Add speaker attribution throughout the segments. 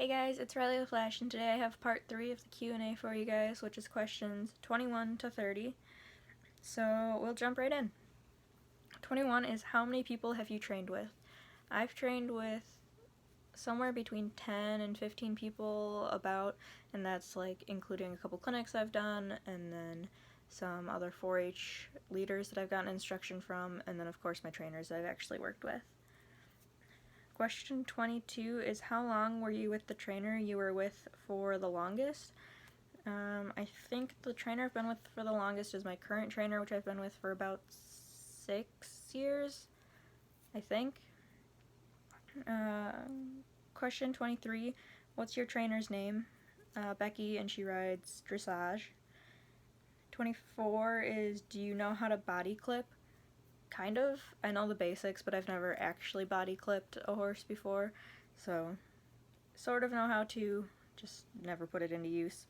Speaker 1: Hey guys, it's RileywithFlash, and today I have part 3 of the Q&A for you guys, which is questions 21 to 30. So we'll jump right in. 21 is, how many people have you trained with? I've trained with somewhere between 10 and 15 people about, and that's like including a couple clinics I've done, and then some other 4-H leaders that I've gotten instruction from, and then of course my trainers that I've actually worked with. Question 22 is, how long were you with the trainer you were with for the longest? I think the trainer I've been with for the longest is my current trainer, which I've been with for about 6 years, I think. Question 23, what's your trainer's name? Becky, and she rides dressage. 24 is, do you know how to body clip? Kind of. I know the basics, but I've never actually body clipped a horse before, so sort of know how to, just never put it into use.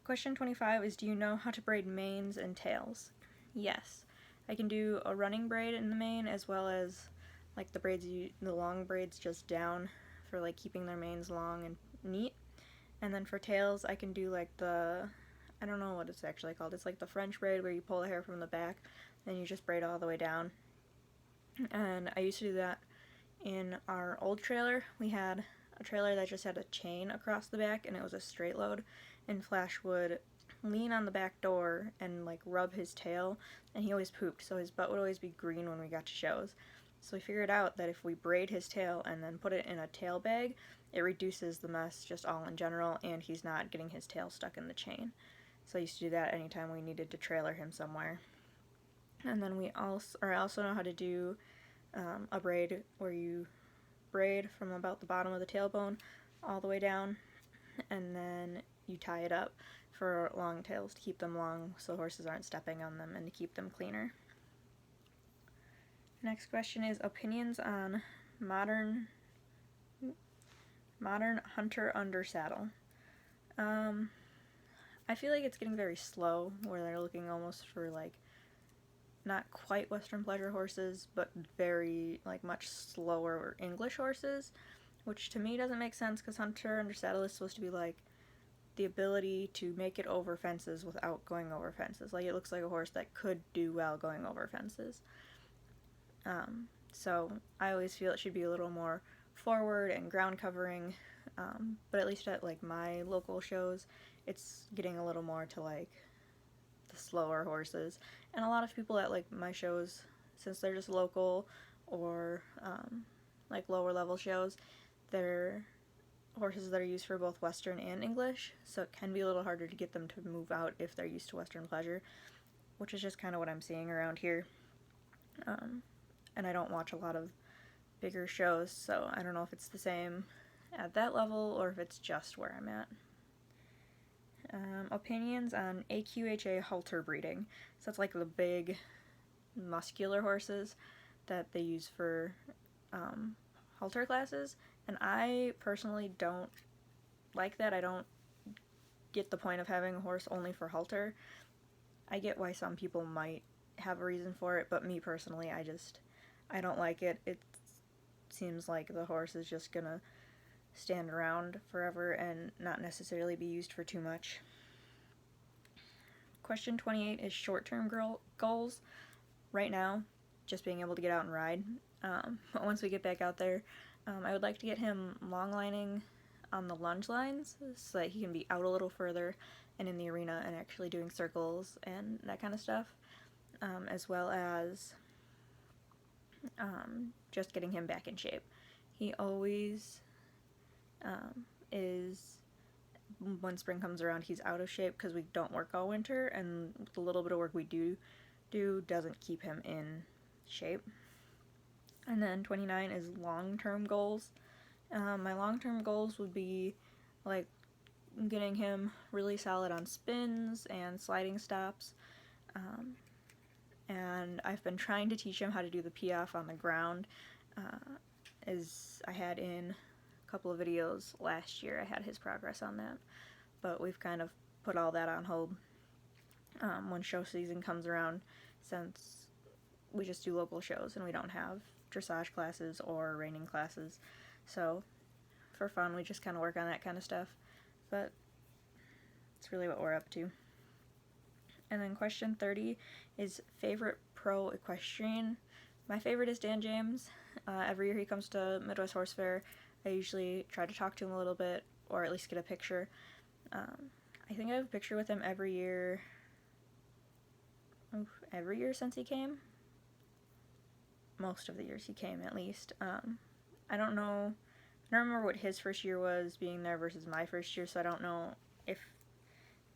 Speaker 1: Question 25 is, do you know how to braid manes and tails? Yes. I can do a running braid in the mane, as well as like the long braids just down for like keeping their manes long and neat. And then for tails, I can do like I don't know what it's actually called. It's like the French braid where you pull the hair from the back, then you just braid all the way down. And I used to do that in our old trailer. We had a trailer that just had a chain across the back, and it was a straight load, and Flash would lean on the back door and like rub his tail, and he always pooped, so his butt would always be green when we got to shows. So we figured out that if we braid his tail and then put it in a tail bag, it reduces the mess just all in general, and he's not getting his tail stuck in the chain. So I used to do that anytime we needed to trailer him somewhere. And then I also know how to do a braid where you braid from about the bottom of the tailbone all the way down, and then you tie it up for long tails to keep them long so horses aren't stepping on them and to keep them cleaner. Next question is opinions on modern hunter under saddle. I feel like it's getting very slow, where they're looking almost for like not quite Western pleasure horses, but very like much slower English horses, which to me doesn't make sense, because hunter under saddle is supposed to be like the ability to make it over fences without going over fences. Like, it looks like a horse that could do well going over fences. So I always feel it should be a little more forward and ground covering, but at least at like my local shows, it's getting a little more to like the slower horses. And a lot of people at like my shows, since they're just local or like lower level shows, they're horses that are used for both Western and English, so it can be a little harder to get them to move out if they're used to Western pleasure, which is just kind of what I'm seeing around here. And I don't watch a lot of bigger shows, so I don't know if it's the same at that level or if it's just where I'm at. Opinions on AQHA halter breeding. So it's like the big muscular horses that they use for halter classes, and I personally don't like that. I don't get the point of having a horse only for halter. I get why some people might have a reason for it, but me personally, I don't like it. It seems like the horse is just gonna stand around forever and not necessarily be used for too much. Question 28 is short-term goals. Right now, just being able to get out and ride. But once we get back out there, I would like to get him long lining on the lunge lines so that he can be out a little further and in the arena and actually doing circles and that kind of stuff, as well as just getting him back in shape. He always is, when spring comes around, he's out of shape because we don't work all winter, and the little bit of work we do doesn't keep him in shape. And then 29 is long-term goals. My long-term goals would be like getting him really solid on spins and sliding stops, and I've been trying to teach him how to do the piaffe on the ground, as I had in a couple of videos last year. I had his progress on that, but we've kind of put all that on hold when show season comes around, since we just do local shows and we don't have dressage classes or reining classes. So for fun. We just kind of work on that kind of stuff, but it's really what we're up to. And then question 30 is favorite pro equestrian. My favorite is Dan James. Every year he comes to Midwest Horse Fair, I usually try to talk to him a little bit, or at least get a picture. I think I have a picture with him every year since he came. Most of the years he came, at least. I don't remember what his first year was being there versus my first year, so I don't know if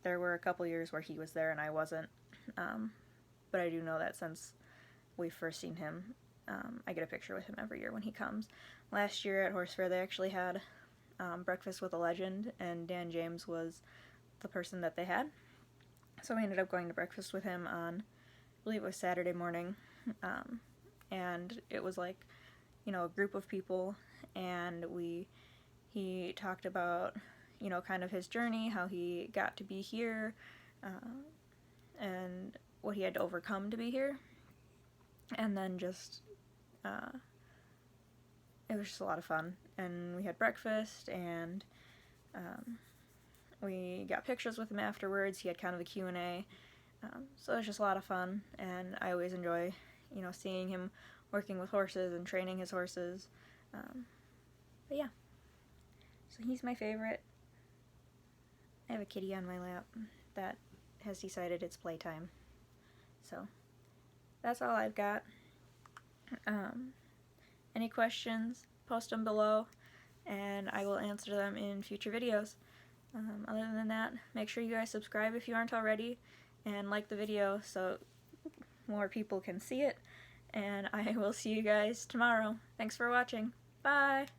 Speaker 1: there were a couple years where he was there and I wasn't. But I do know that since we first seen him, I get a picture with him every year when he comes. Last year at Horse Fair, they actually had Breakfast with a Legend, and Dan James was the person that they had. So we ended up going to breakfast with him on, I believe it was Saturday morning, and it was like, you know, a group of people, and he talked about, you know, kind of his journey, how he got to be here, and what he had to overcome to be here, and then just, it was just a lot of fun, and we had breakfast, and we got pictures with him afterwards. He had kind of a Q&A, so it was just a lot of fun, and I always enjoy, you know, seeing him working with horses and training his horses, but yeah, so he's my favorite. I have a kitty on my lap that has decided it's playtime, so that's all I've got. Any questions, post them below, and I will answer them in future videos. Other than that, make sure you guys subscribe if you aren't already, and like the video so more people can see it, and I will see you guys tomorrow. Thanks for watching. Bye!